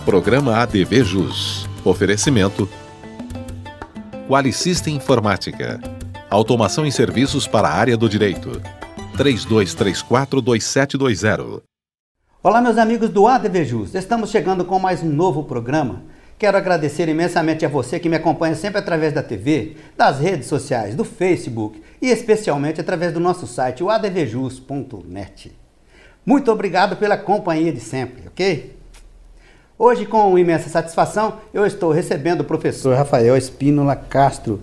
Programa ADV Jus. Oferecimento Qualisystem Informática. Automação em serviços para a área do direito. 3234-2720. Olá, meus amigos do ADV Jus. Estamos chegando com mais um novo programa. Quero agradecer imensamente a você que me acompanha sempre através da TV, das redes sociais, do Facebook e especialmente através do nosso site, o advjus.net. Muito obrigado pela companhia de sempre, ok? Hoje, com imensa satisfação, eu estou recebendo o professor Rafael Espínola Castro.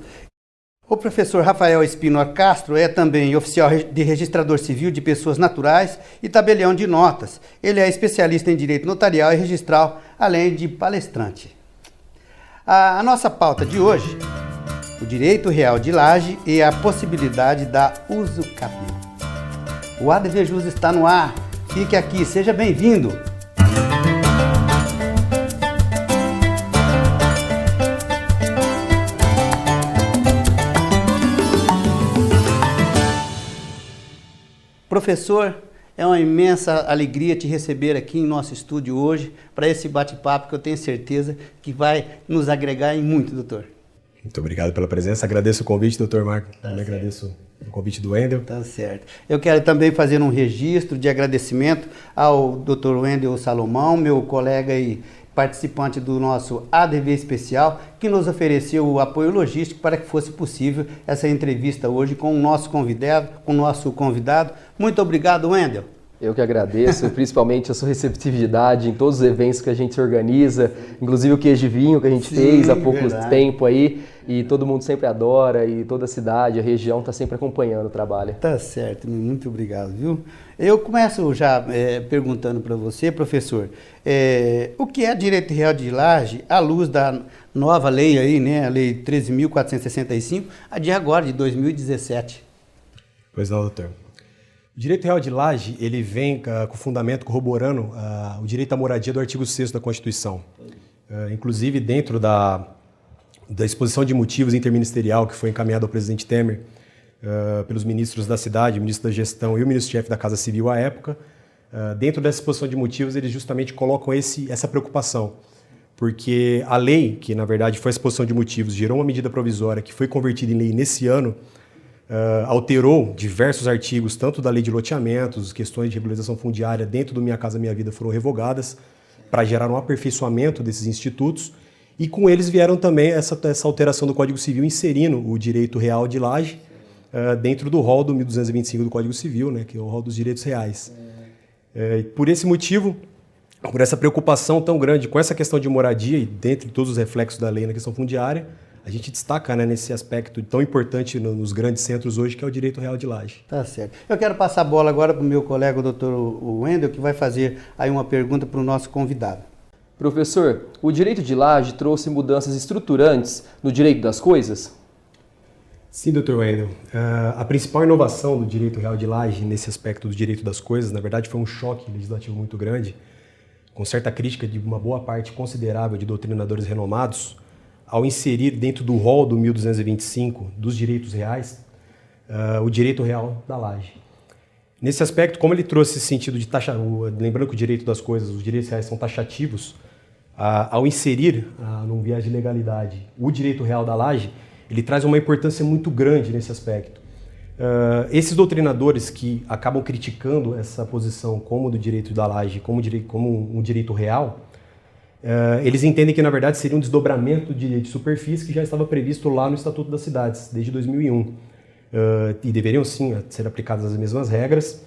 O professor Rafael Espínola Castro é também oficial de registrador civil de pessoas naturais e tabelião de notas. Ele é especialista em direito notarial e registral, além de palestrante. A nossa pauta de hoje, o direito real de laje e a possibilidade da usucapião. O ADV Jus está no ar. Fique aqui, seja bem-vindo. Professor, é uma imensa alegria te receber aqui em nosso estúdio hoje para esse bate-papo que eu tenho certeza que vai nos agregar em muito, doutor. Muito obrigado pela presença. Agradeço o convite, doutor Marco. Também agradeço o convite do Wendel. Tá certo. Eu quero também fazer um registro de agradecimento ao doutor Wendel Salomão, meu colega e participante do nosso ADV especial, que nos ofereceu o apoio logístico para que fosse possível essa entrevista hoje com o nosso convidado. Muito obrigado, Wendel. Eu que agradeço, principalmente a sua receptividade em todos os eventos que a gente organiza, inclusive o queijo de vinho que a gente fez há pouco tempo aí, e todo mundo sempre adora, e toda a cidade, a região está sempre acompanhando o trabalho. Tá certo, muito obrigado, viu? Eu começo já perguntando para você, professor, o que é direito real de laje à luz da nova lei aí, né, a lei 13.465, a de agora, de 2017? Pois não, doutor. O direito real de laje, ele vem com o fundamento corroborando o direito à moradia do artigo 6º da Constituição. Inclusive, dentro da exposição de motivos interministerial que foi encaminhada ao presidente Temer pelos ministros da cidade, o ministro da gestão e o ministro-chefe da Casa Civil à época, dentro dessa exposição de motivos, eles justamente colocam essa preocupação. Porque a lei, que na verdade foi a exposição de motivos, gerou uma medida provisória que foi convertida em lei nesse ano, alterou diversos artigos, tanto da lei de loteamentos, questões de regularização fundiária dentro do Minha Casa Minha Vida foram revogadas para gerar um aperfeiçoamento desses institutos, e com eles vieram também essa alteração do Código Civil, inserindo o direito real de laje dentro do rol do 1225 do Código Civil, né, que é o rol dos direitos reais. Por esse motivo, por essa preocupação tão grande com essa questão de moradia e dentre todos os reflexos da lei na questão fundiária, a gente destaca, né, nesse aspecto tão importante nos grandes centros hoje, que é o direito real de laje. Tá certo. Eu quero passar a bola agora para o meu colega, o doutor Wendel, que vai fazer aí uma pergunta para o nosso convidado. Professor, o direito de laje trouxe mudanças estruturantes no direito das coisas? Sim, doutor Wendel. A principal inovação do direito real de laje nesse aspecto do direito das coisas, na verdade, foi um choque legislativo muito grande, com certa crítica de uma boa parte considerável de doutrinadores renomados, ao inserir dentro do rol do 1225 dos direitos reais, o direito real da laje. Nesse aspecto, como ele trouxe esse sentido de lembrando que o direito das coisas, os direitos reais são taxativos, ao inserir num viés de legalidade o direito real da laje, ele traz uma importância muito grande nesse aspecto. Esses doutrinadores que acabam criticando essa posição como do direito da laje, como um direito real, eles entendem que, na verdade, seria um desdobramento de superfície que já estava previsto lá no Estatuto das Cidades, desde 2001. E deveriam, sim, ser aplicadas as mesmas regras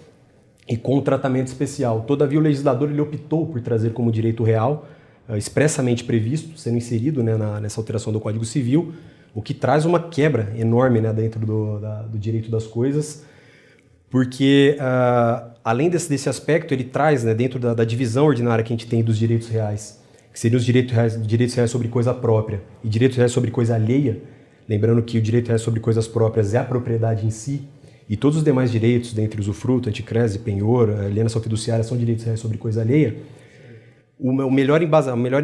e com um tratamento especial. Todavia, o legislador ele optou por trazer como direito real, expressamente previsto, sendo inserido, né, nessa alteração do Código Civil, o que traz uma quebra enorme, né, dentro do direito das coisas, porque, além desse aspecto, ele traz, né, dentro da divisão ordinária que a gente tem dos direitos reais, que seriam os direitos reais sobre coisa própria e direitos reais sobre coisa alheia, lembrando que o direito real sobre coisas próprias é a propriedade em si, e todos os demais direitos, dentre usufruto, anticrese, penhor, alienação fiduciária, são direitos reais sobre coisa alheia. O melhor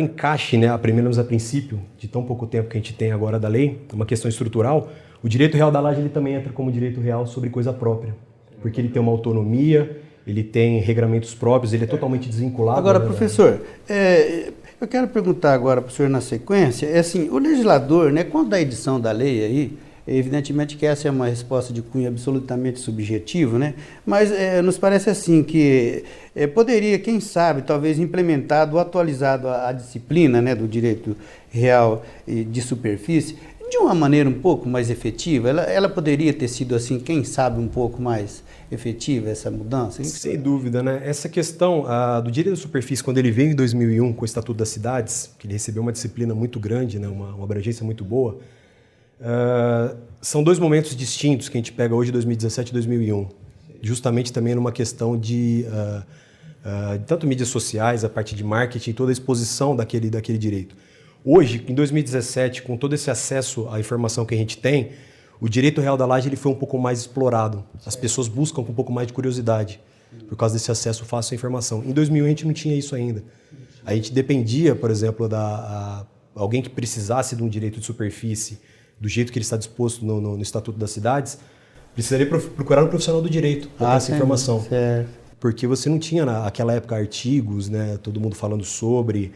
encaixe, né, pelo menos a princípio, de tão pouco tempo que a gente tem agora da lei, uma questão estrutural, o direito real da laje ele também entra como direito real sobre coisa própria, porque ele tem uma autonomia, ele tem regramentos próprios, ele é totalmente desvinculado. Agora, professor, Eu quero perguntar agora para o senhor na sequência, assim, o legislador, né, quando da edição da lei aí, evidentemente que essa é uma resposta de cunho absolutamente subjetivo, né? Mas nos parece assim que poderia, quem sabe, talvez implementado ou atualizado a disciplina, né, do direito real e de superfície de uma maneira um pouco mais efetiva. Ela poderia ter sido assim, quem sabe, um pouco mais efetiva essa mudança? Sem dúvida, né? Essa questão do direito da superfície, quando ele veio em 2001 com o Estatuto das Cidades, que ele recebeu uma disciplina muito grande, né, uma abrangência muito boa. São dois momentos distintos que a gente pega hoje, 2017 e 2001, justamente também numa questão de tanto mídias sociais, a parte de marketing, toda a exposição daquele direito. Hoje, em 2017, com todo esse acesso à informação que a gente tem, o direito real da laje ele foi um pouco mais explorado. As pessoas buscam com um pouco mais de curiosidade, por causa desse acesso fácil à informação. Em 2001 a gente não tinha isso ainda. A gente dependia, por exemplo, alguém que precisasse de um direito de superfície, do jeito que ele está disposto no Estatuto das Cidades, precisaria procurar um profissional do direito para ter essa informação. Certo. Porque você não tinha naquela época artigos, né, todo mundo falando sobre.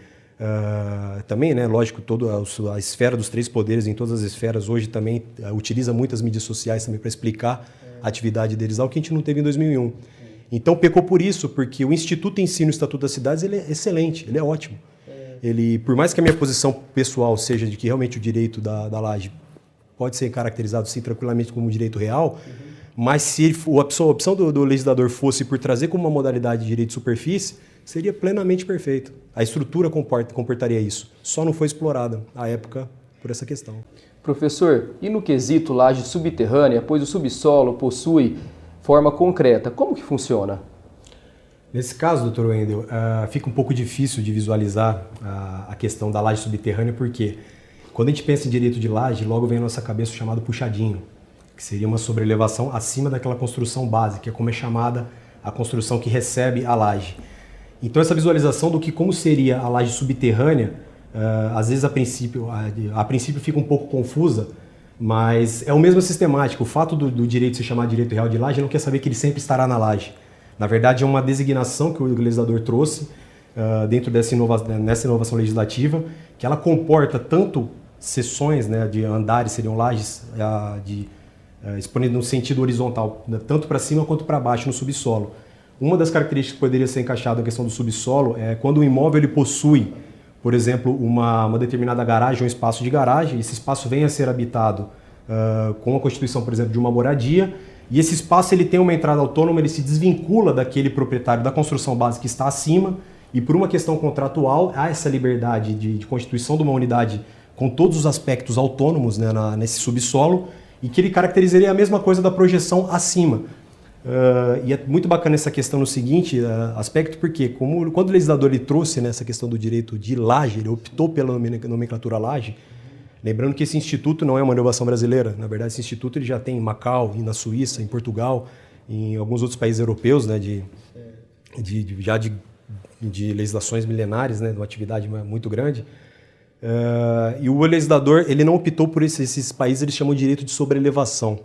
Também, né, lógico, toda a esfera dos três poderes, em todas as esferas, hoje também utiliza muitas mídias sociais também para explicar a atividade deles, algo que a gente não teve em 2001. Então pecou por isso, porque o Instituto em si, no Estatuto das Cidades, ele é excelente, ele é ótimo. Ele, por mais que a minha posição pessoal seja de que realmente o direito da laje pode ser caracterizado sim tranquilamente como direito real, mas se a opção do legislador fosse por trazer como uma modalidade de direito de superfície, seria plenamente perfeito. A estrutura comportaria isso. Só não foi explorada à época por essa questão. Professor, e no quesito laje subterrânea, pois o subsolo possui forma concreta, como que funciona? Nesse caso, doutor Wendel, fica um pouco difícil de visualizar a questão da laje subterrânea, porque quando a gente pensa em direito de laje, logo vem à nossa cabeça o chamado puxadinho, que seria uma sobrelevação acima daquela construção base, que é como é chamada a construção que recebe a laje. Então essa visualização do que como seria a laje subterrânea, às vezes a princípio fica um pouco confusa, mas é a mesma sistemática. O fato do direito se chamar direito real de laje não quer saber que ele sempre estará na laje. Na verdade é uma designação que o legislador trouxe dentro nessa inovação legislativa, que ela comporta tanto seções, né, de andares, seriam lajes expondo no sentido horizontal, tanto para cima quanto para baixo no subsolo. Uma das características que poderia ser encaixada na questão do subsolo é quando o imóvel ele possui, por exemplo, uma determinada garagem, um espaço de garagem, esse espaço vem a ser habitado com a constituição, por exemplo, de uma moradia, e esse espaço ele tem uma entrada autônoma, ele se desvincula daquele proprietário da construção base que está acima, e por uma questão contratual, há essa liberdade de constituição de uma unidade com todos os aspectos autônomos, né, nesse subsolo, e que ele caracterizaria a mesma coisa da projeção acima. E é muito bacana essa questão no seguinte aspecto, porque quando o legislador ele trouxe nessa questão do direito de laje, ele optou pela nomenclatura laje, lembrando que esse instituto não é uma inovação brasileira, na verdade esse instituto ele já tem em Macau, na Suíça, em Portugal, em alguns outros países europeus, né, de legislações milenares, né, de uma atividade muito grande. E o legislador ele não optou por esses países, eles chamam de direito de sobrelevação.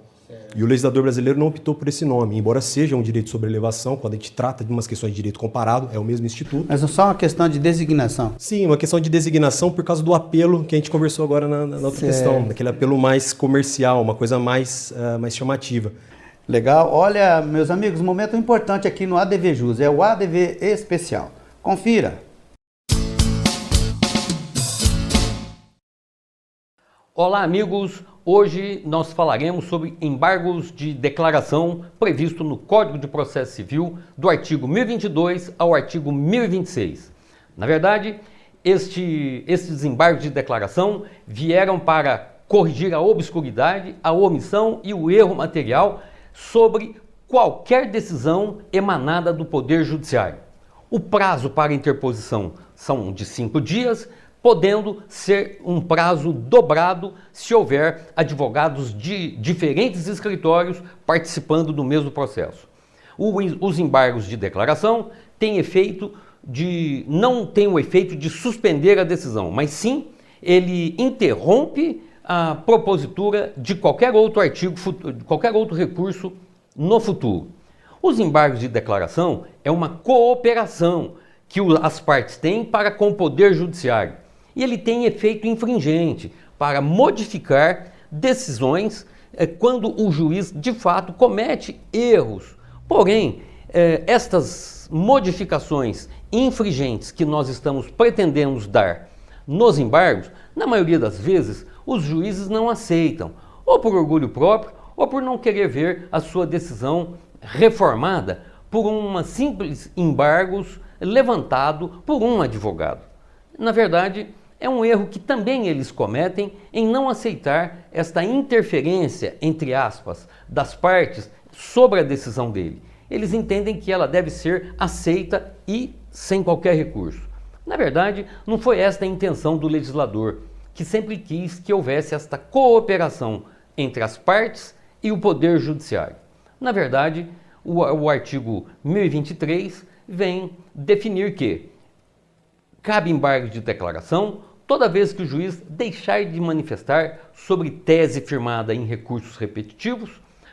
E o legislador brasileiro não optou por esse nome, embora seja um direito de sobrelevação, quando a gente trata de umas questões de direito comparado, é o mesmo instituto. Mas é só uma questão de designação? Sim, uma questão de designação por causa do apelo que a gente conversou agora na outra questão, daquele apelo mais comercial, uma coisa mais chamativa. Legal. Olha, meus amigos, um momento importante aqui no ADV Jus, é o ADV Especial. Confira. Olá, amigos! Hoje nós falaremos sobre embargos de declaração previsto no Código de Processo Civil, do artigo 1022 ao artigo 1026. Na verdade, estes embargos de declaração vieram para corrigir a obscuridade, a omissão e o erro material sobre qualquer decisão emanada do Poder Judiciário. O prazo para interposição são de 5 dias, podendo ser um prazo dobrado se houver advogados de diferentes escritórios participando do mesmo processo. Os embargos de declaração não têm o efeito de suspender a decisão, mas sim ele interrompe a propositura de qualquer outro recurso no futuro. Os embargos de declaração é uma cooperação que as partes têm para com o Poder Judiciário. E ele tem efeito infringente para modificar decisões quando o juiz, de fato, comete erros. Porém, estas modificações infringentes que nós estamos pretendendo dar nos embargos, na maioria das vezes, os juízes não aceitam, ou por orgulho próprio, ou por não querer ver a sua decisão reformada por uma simples embargos levantado por um advogado. Na verdade, é um erro que também eles cometem em não aceitar esta interferência, entre aspas, das partes sobre a decisão dele. Eles entendem que ela deve ser aceita e sem qualquer recurso. Na verdade, não foi esta a intenção do legislador, que sempre quis que houvesse esta cooperação entre as partes e o Poder Judiciário. Na verdade, o artigo 1023 vem definir que cabe embargo de declaração toda vez que o juiz deixar de manifestar sobre tese firmada em recursos repetitivos,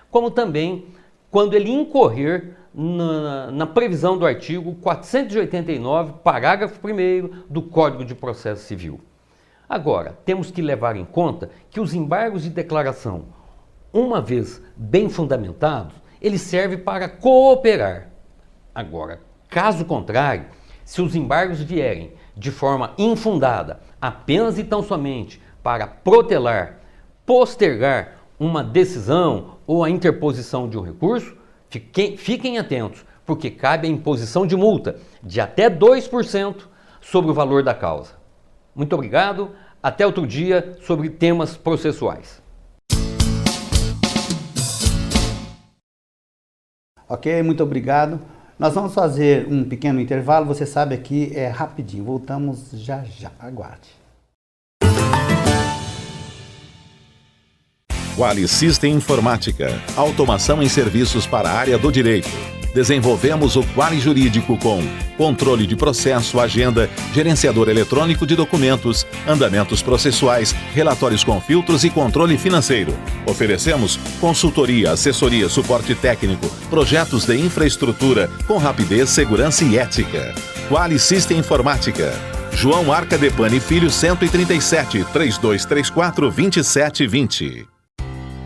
como também quando ele incorrer na previsão do artigo 489, parágrafo 1º do Código de Processo Civil. Agora, temos que levar em conta que os embargos de declaração, uma vez bem fundamentados, eles servem para cooperar. Agora, caso contrário, se os embargos vierem de forma infundada, apenas e tão somente para protelar, postergar uma decisão ou a interposição de um recurso, fiquem atentos, porque cabe a imposição de multa de até 2% sobre o valor da causa. Muito obrigado, até outro dia sobre temas processuais. Ok, muito obrigado. Nós vamos fazer um pequeno intervalo, você sabe aqui é rapidinho, voltamos já já, aguarde. Quali System Informática, automação em serviços para a área do direito. Desenvolvemos o Quali Jurídico com controle de processo, agenda, gerenciador eletrônico de documentos, andamentos processuais, relatórios com filtros e controle financeiro. Oferecemos consultoria, assessoria, suporte técnico, projetos de infraestrutura com rapidez, segurança e ética. Quali System Informática. João Arcadepani Filho 137, 3234 2720.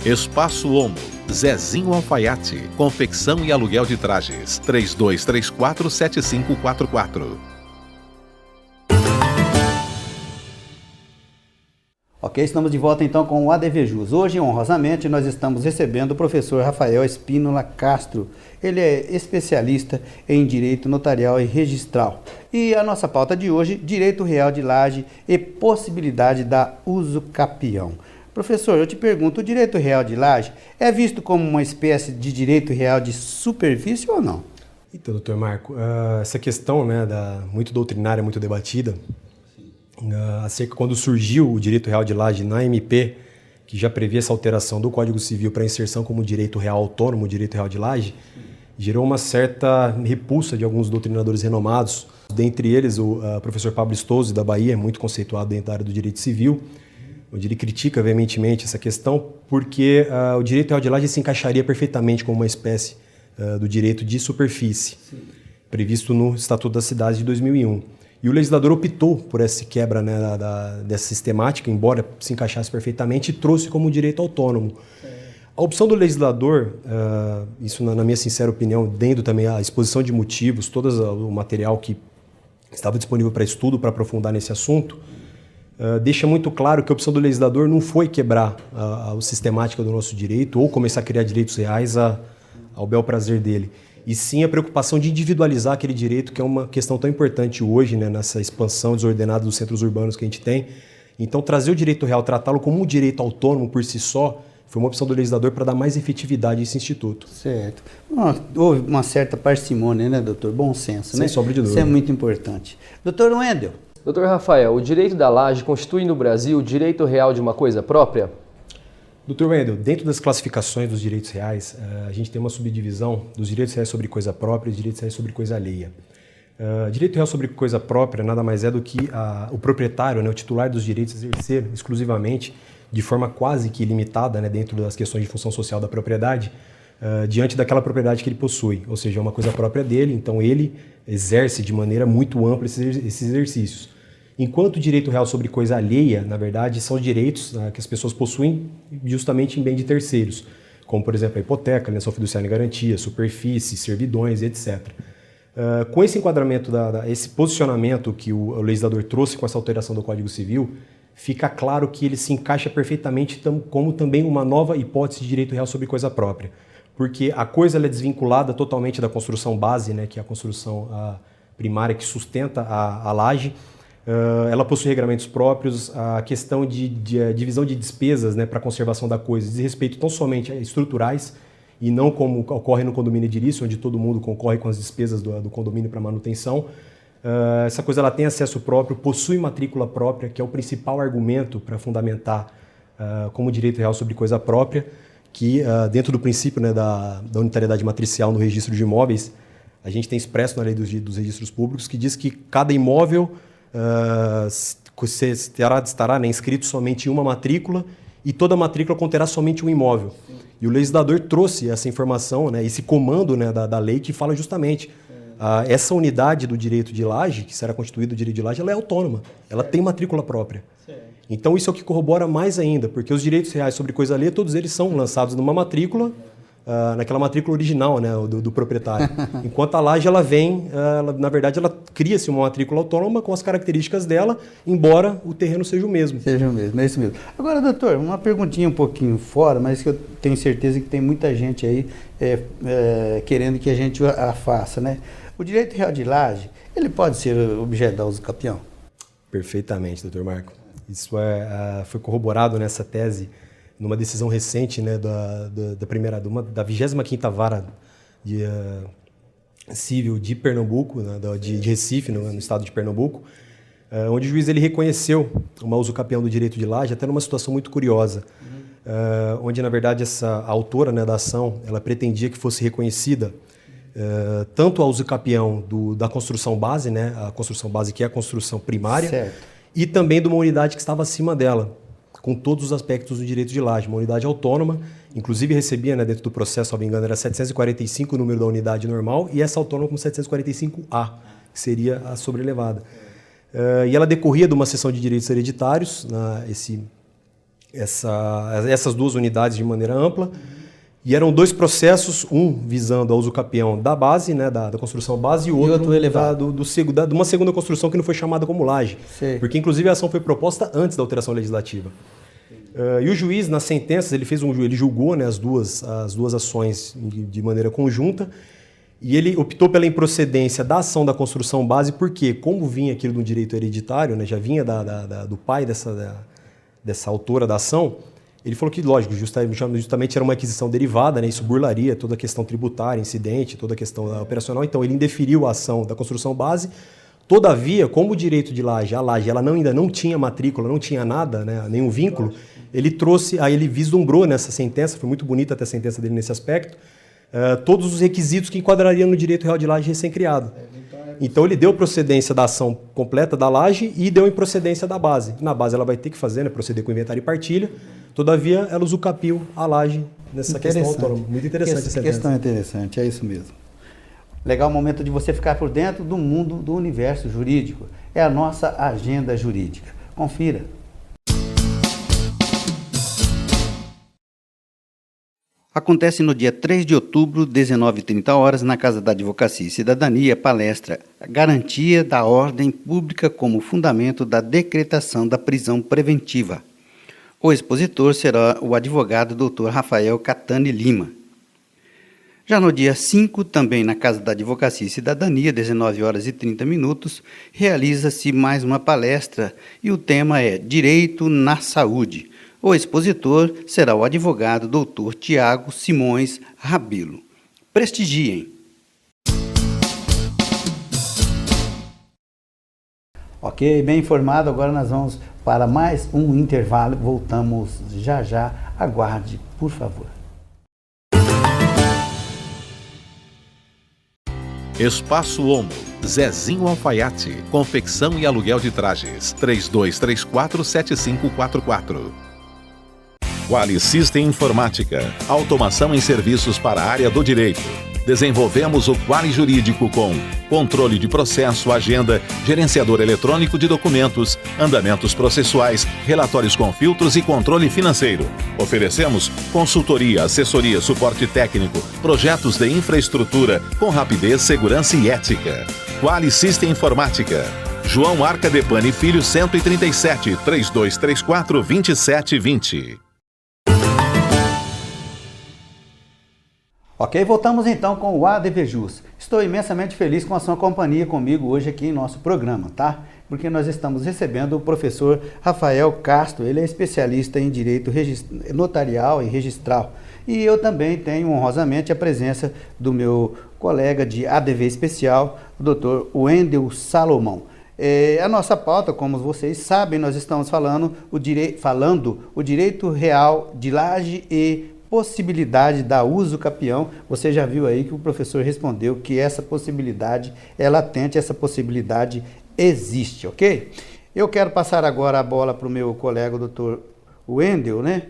Espaço Homo, Zezinho Alfaiate, confecção e aluguel de trajes, 3234-7544. Ok, estamos de volta então com o ADVJus. Hoje, honrosamente, nós estamos recebendo o professor Rafael Espínola Castro. Ele é especialista em Direito Notarial e Registral. E a nossa pauta de hoje, Direito Real de Laje e possibilidade da usucapião. Professor, eu te pergunto, o direito real de laje é visto como uma espécie de direito real de superfície ou não? Então, doutor Marco, essa questão, né, muito doutrinária, muito debatida, acerca quando surgiu o direito real de laje na MP, que já previa essa alteração do Código Civil para inserção como direito real autônomo, direito real de laje, gerou uma certa repulsa de alguns doutrinadores renomados, dentre eles o professor Pablo Stozzi, da Bahia, muito conceituado dentro da área do direito civil, onde ele critica veementemente essa questão, porque o direito real de laje se encaixaria perfeitamente como uma espécie do direito de superfície, previsto no Estatuto das Cidades de 2001. E o legislador optou por essa quebra, né, dessa sistemática, embora se encaixasse perfeitamente, e trouxe como direito autônomo. A opção do legislador, isso na minha sincera opinião, dando também a exposição de motivos, todo o material que estava disponível para estudo, para aprofundar nesse assunto, deixa muito claro que a opção do legislador não foi quebrar a sistemática do nosso direito ou começar a criar direitos reais ao bel prazer dele, e sim a preocupação de individualizar aquele direito, que é uma questão tão importante hoje, né, nessa expansão desordenada dos centros urbanos que a gente tem. Então, trazer o direito real, tratá-lo como um direito autônomo por si só, foi uma opção do legislador para dar mais efetividade a esse instituto. Certo. Houve uma certa parcimônia, né, doutor? Bom senso, né? Sem sombra de dúvida. Isso é muito importante. Doutor Wendel. Doutor Rafael, o direito da laje constitui no Brasil o direito real de uma coisa própria? Doutor Wendel, dentro das classificações dos direitos reais, a gente tem uma subdivisão dos direitos reais sobre coisa própria e direitos reais sobre coisa alheia. Direito real sobre coisa própria nada mais é do que o proprietário, né, o titular dos direitos, exercer exclusivamente, de forma quase que ilimitada, né, dentro das questões de função social da propriedade, diante daquela propriedade que ele possui, ou seja, é uma coisa própria dele, então ele exerce de maneira muito ampla esses exercícios. Enquanto o direito real sobre coisa alheia, na verdade, são direitos que as pessoas possuem justamente em bem de terceiros, como, por exemplo, a hipoteca, alienação fiduciária em garantia, superfície, servidões, etc. Com esse enquadramento, esse posicionamento que o legislador trouxe com essa alteração do Código Civil, fica claro que ele se encaixa perfeitamente como também uma nova hipótese de direito real sobre coisa própria, porque a coisa ela é desvinculada totalmente da construção base, né, que é a construção primária que sustenta a laje. Ela possui regramentos próprios, a questão de divisão de despesas, né, para a conservação da coisa diz respeito tão somente a estruturais e não como ocorre no condomínio edilício, onde todo mundo concorre com as despesas do condomínio para manutenção. Essa coisa ela tem acesso próprio, possui matrícula própria, que é o principal argumento para fundamentar como direito real sobre coisa própria, que dentro do princípio, né, da unitariedade matricial no registro de imóveis, a gente tem expresso na lei dos registros públicos que diz que cada imóvel estará, né, inscrito somente em uma matrícula e toda matrícula conterá somente um imóvel. Sim. E o legislador trouxe essa informação, né, esse comando, né, da lei que fala justamente essa unidade do direito de laje, que será constituído o direito de laje, ela é autônoma, ela tem matrícula própria. Então isso é o que corrobora mais ainda, porque os direitos reais sobre coisa alheia, todos eles são lançados numa matrícula, naquela matrícula original, né, do proprietário. Enquanto a laje ela vem, na verdade ela cria-se uma matrícula autônoma com as características dela, embora o terreno seja o mesmo. Seja o mesmo, é isso mesmo. Agora, doutor, uma perguntinha um pouquinho fora, mas que eu tenho certeza que tem muita gente aí querendo que a gente a faça, né? O direito real de laje, ele pode ser objeto da uso capião? Perfeitamente, doutor Marco. Isso foi corroborado nessa tese numa decisão recente, né, da 25ª Vara Civil de Pernambuco, né, de Recife, no estado de Pernambuco, onde o juiz ele reconheceu uma usucapião do direito de laje, até numa situação muito curiosa, onde, na verdade, a autora, né, da ação, ela pretendia que fosse reconhecida tanto a usucapião da construção base, né, a construção base que é a construção primária, certo, e também de uma unidade que estava acima dela, com todos os aspectos do direito de laje, uma unidade autônoma, inclusive recebia, né, dentro do processo, se não me engano, era 745 o número da unidade normal, e essa autônoma como 745A, que seria a sobrelevada. E ela decorria de uma seção de direitos hereditários, essas duas unidades de maneira ampla, e eram dois processos, um visando a usucapião da base, né, da construção base, e o outro elevado de uma segunda construção que não foi chamada como laje, porque inclusive a ação foi proposta antes da alteração legislativa. E o juiz, nas sentenças, ele julgou, né, as duas ações de maneira conjunta, e ele optou pela improcedência da ação da construção base, porque, como vinha aquilo do direito hereditário, né, já vinha do pai dessa autora da ação, ele falou que, lógico, justamente era uma aquisição derivada, né, isso burlaria toda a questão tributária, incidente, toda a questão operacional, então ele indeferiu a ação da construção base. Todavia, como o direito de laje, a laje ela ainda não tinha matrícula, não tinha nada, né, nenhum vínculo, ele vislumbrou nessa sentença, foi muito bonita até a sentença dele nesse aspecto, todos os requisitos que enquadrariam no direito real de laje recém-criado. Então ele deu procedência da ação completa da laje e deu improcedência da base. Na base ela vai ter que fazer, né, proceder com inventário e partilha, todavia ela usucapiou a laje nessa questão autônoma. Muito interessante essa sentença. Questão interessante, é isso mesmo. Legal o momento de você ficar por dentro do mundo do universo jurídico. É a nossa agenda jurídica. Confira. Acontece no dia 3 de outubro, 19h30, na Casa da Advocacia e Cidadania, palestra Garantia da Ordem Pública como Fundamento da Decretação da Prisão Preventiva. O expositor será o advogado Dr. Rafael Catani Lima. Já no dia 5, também na Casa da Advocacia e Cidadania, 19h30, realiza-se mais uma palestra e o tema é Direito na Saúde. O expositor será o advogado Dr. Tiago Simões Rabelo. Prestigiem! Ok, bem informado, agora nós vamos para mais um intervalo. Voltamos já. Aguarde, por favor. Espaço Homo, Zezinho Alfaiate, confecção e aluguel de trajes, 3234-7544. Quali System Informática, automação em serviços para a área do direito. Desenvolvemos o Quali Jurídico com controle de processo, agenda, gerenciador eletrônico de documentos, andamentos processuais, relatórios com filtros e controle financeiro. Oferecemos consultoria, assessoria, suporte técnico, projetos de infraestrutura com rapidez, segurança e ética. Quali System Informática. João Arcadepani Filho 137, 3234 2720. Ok, voltamos então com o ADVJus. Estou imensamente feliz com a sua companhia comigo hoje aqui em nosso programa, tá? Porque nós estamos recebendo o professor Rafael Castro, ele é especialista em direito notarial e registral. E eu também tenho honrosamente a presença do meu colega de ADV especial, o Dr. Wendel Salomão. A nossa pauta, como vocês sabem, nós estamos falando o direito real de laje e possibilidade da uso capião. Você já viu aí que o professor respondeu que essa possibilidade é latente, essa possibilidade existe, ok? Eu quero passar agora a bola para o meu colega, o Dr. Wendel, né?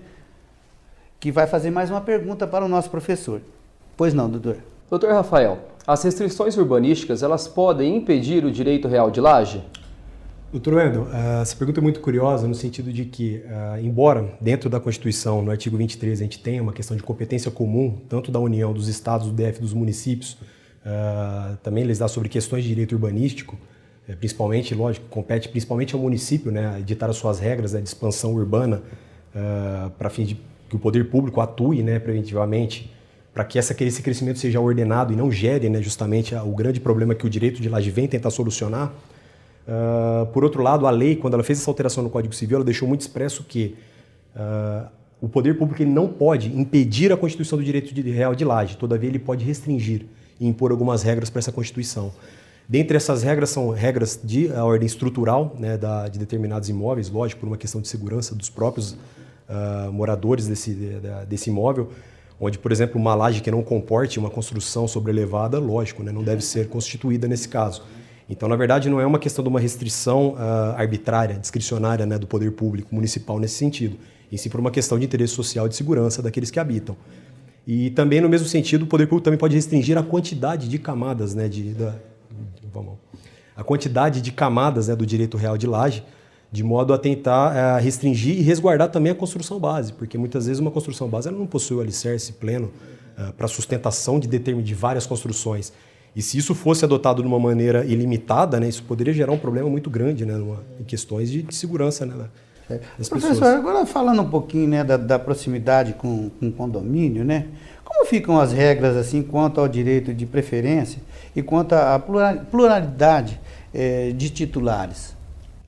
Que vai fazer mais uma pergunta para o nosso professor. Pois não, doutor? Doutor Rafael, as restrições urbanísticas, elas podem impedir o direito real de laje? Doutor Wendel, essa pergunta é muito curiosa no sentido de que, embora dentro da Constituição, no artigo 23, a gente tenha uma questão de competência comum, tanto da União, dos estados, do DF, dos municípios, também legislar sobre questões de direito urbanístico, principalmente, lógico, compete principalmente ao município, né, editar as suas regras de expansão urbana para fim de que o poder público atue, né, preventivamente, para que esse crescimento seja ordenado e não gere, né, justamente o grande problema que o direito de laje vem tentar solucionar. Por outro lado, a lei, quando ela fez essa alteração no Código Civil, ela deixou muito expresso que o poder público ele não pode impedir a constituição do direito real de laje, todavia ele pode restringir e impor algumas regras para essa Constituição. Dentre essas regras são regras de ordem estrutural, né, de determinados imóveis, lógico, por uma questão de segurança dos próprios moradores desse imóvel, onde, por exemplo, uma laje que não comporte uma construção sobrelevada, lógico, né, não deve ser constituída nesse caso. Então, na verdade, não é uma questão de uma restrição arbitrária, discricionária, né, do poder público municipal nesse sentido, e sim por uma questão de interesse social e de segurança daqueles que habitam. E também, no mesmo sentido, o poder público também pode restringir a quantidade de camadas, né, do direito real de laje, de modo a tentar restringir e resguardar também a construção base, porque muitas vezes uma construção base ela não possui o alicerce pleno para sustentação de várias construções. E se isso fosse adotado de uma maneira ilimitada, né, isso poderia gerar um problema muito grande, né, em questões de segurança, né, das Professor, pessoas. agora falando um pouquinho, né, da proximidade com o condomínio, né, como ficam as regras assim quanto ao direito de preferência e quanto à pluralidade de titulares?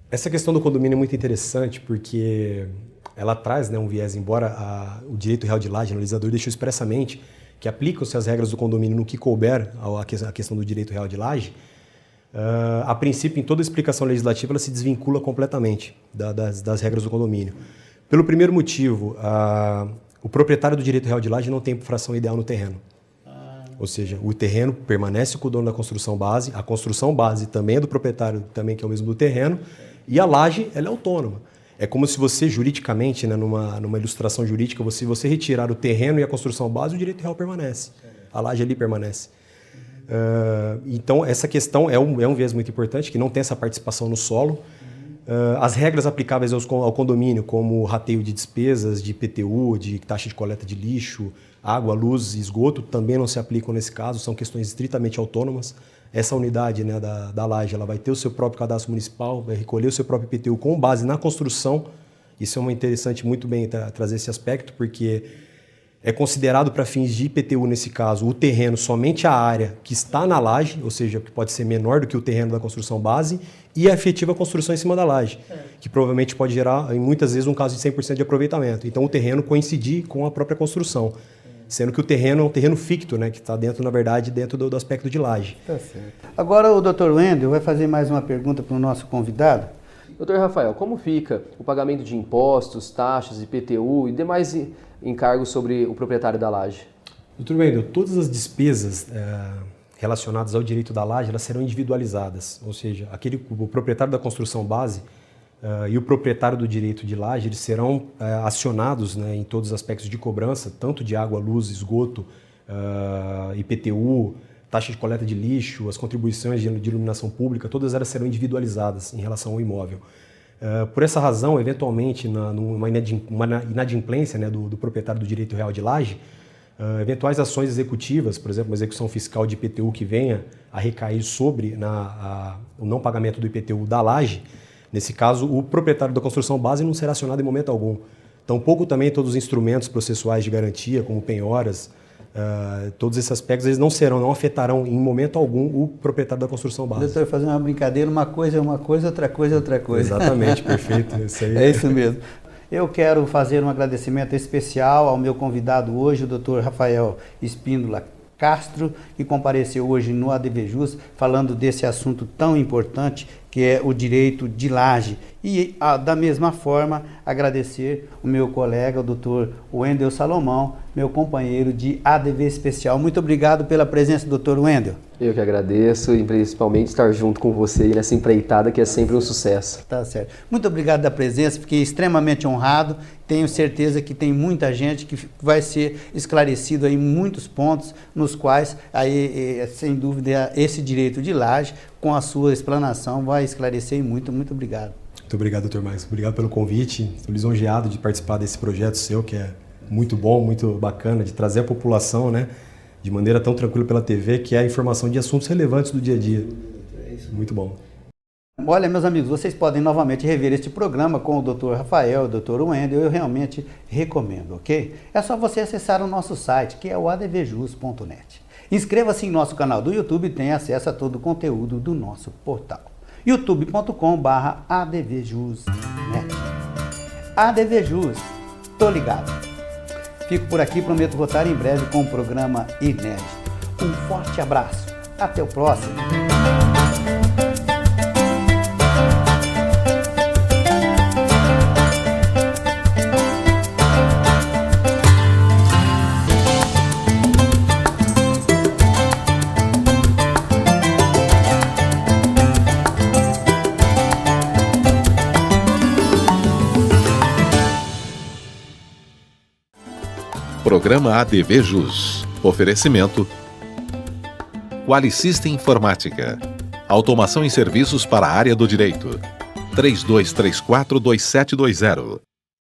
Essa questão do condomínio é muito interessante porque ela traz, né, um viés, embora o direito real de laje, o legislador deixou expressamente que aplicam-se as regras do condomínio no que couber a questão do direito real de laje, a princípio, em toda explicação legislativa, ela se desvincula completamente das regras do condomínio. Pelo primeiro motivo, o proprietário do direito real de laje não tem fração ideal no terreno. Ou seja, o terreno permanece com o dono da construção base, a construção base também é do proprietário, também que é o mesmo do terreno, e a laje ela é autônoma. É como se você, juridicamente, né, numa ilustração jurídica, se você retirar o terreno e a construção base, o direito real permanece. A laje ali permanece. Então, essa questão é um viés muito importante, que não tem essa participação no solo. As regras aplicáveis ao condomínio, como rateio de despesas, de IPTU, de taxa de coleta de lixo, água, luz e esgoto, também não se aplicam nesse caso, são questões estritamente autônomas. Essa unidade, né, da laje, ela vai ter o seu próprio cadastro municipal, vai recolher o seu próprio IPTU com base na construção. Isso é interessante muito bem trazer esse aspecto, porque é considerado para fins de IPTU, nesse caso, o terreno somente a área que está na laje, ou seja, que pode ser menor do que o terreno da construção base, e a efetiva construção em cima da laje, que provavelmente pode gerar, muitas vezes, um caso de 100% de aproveitamento. Então, o terreno coincidir com a própria construção, sendo que o terreno é um terreno ficto, né, que está dentro, na verdade, dentro do aspecto de laje. Tá certo. Agora o Dr. Wendel vai fazer mais uma pergunta para o nosso convidado. Doutor Rafael, como fica o pagamento de impostos, taxas, IPTU e demais encargos sobre o proprietário da laje? Doutor Wendel, todas as despesas relacionadas ao direito da laje, elas serão individualizadas, ou seja, o proprietário da construção base, e o proprietário do direito de laje, eles serão acionados, né, em todos os aspectos de cobrança, tanto de água, luz, esgoto, IPTU, taxa de coleta de lixo, as contribuições de iluminação pública, todas elas serão individualizadas em relação ao imóvel. Por essa razão, eventualmente, numa inadimplência, né, do proprietário do direito real de laje, eventuais ações executivas, por exemplo, uma execução fiscal de IPTU que venha a recair sobre o não pagamento do IPTU da laje, nesse caso, o proprietário da construção base não será acionado em momento algum. Tampouco também todos os instrumentos processuais de garantia, como penhoras, todos esses aspectos, eles não afetarão em momento algum o proprietário da construção base. Doutor, fazer uma brincadeira, uma coisa é uma coisa, outra coisa é outra coisa. Exatamente, perfeito. Isso aí. É isso mesmo. Eu quero fazer um agradecimento especial ao meu convidado hoje, o Dr. Rafael Espíndola Castro, que compareceu hoje no ADVJus falando desse assunto tão importante que é o direito de laje. E, da mesma forma, agradecer o meu colega, o Dr. Wendel Salomão, meu companheiro de ADV Especial. Muito obrigado pela presença, Dr. Wendel. Eu que agradeço e principalmente estar junto com você aí nessa empreitada que é sempre um sucesso. Tá certo. Muito obrigado da presença, fiquei extremamente honrado. Tenho certeza que tem muita gente que vai ser esclarecido aí muitos pontos nos quais, aí, sem dúvida, esse direito de laje, com a sua explanação, vai esclarecer muito. Muito obrigado. Muito obrigado, Dr. Marcos. Obrigado pelo convite. Estou lisonjeado de participar desse projeto seu, que é muito bom, muito bacana, de trazer a população, né, de maneira tão tranquila pela TV, que é a informação de assuntos relevantes do dia a dia. Muito bom. Olha, meus amigos, vocês podem novamente rever este programa com o Dr. Rafael, o Dr. Wendel, eu realmente recomendo, ok? É só você acessar o nosso site, que é o advjus.net. Inscreva-se em nosso canal do YouTube e tenha acesso a todo o conteúdo do nosso portal. youtube.com/advjus.net. ADVJus, tô ligado. Fico por aqui, prometo voltar em breve com um programa inédito. Um forte abraço, até o próximo. Programa ADVJus. Oferecimento Qualisystem Informática. Automação em serviços para a área do direito. 3234-2720.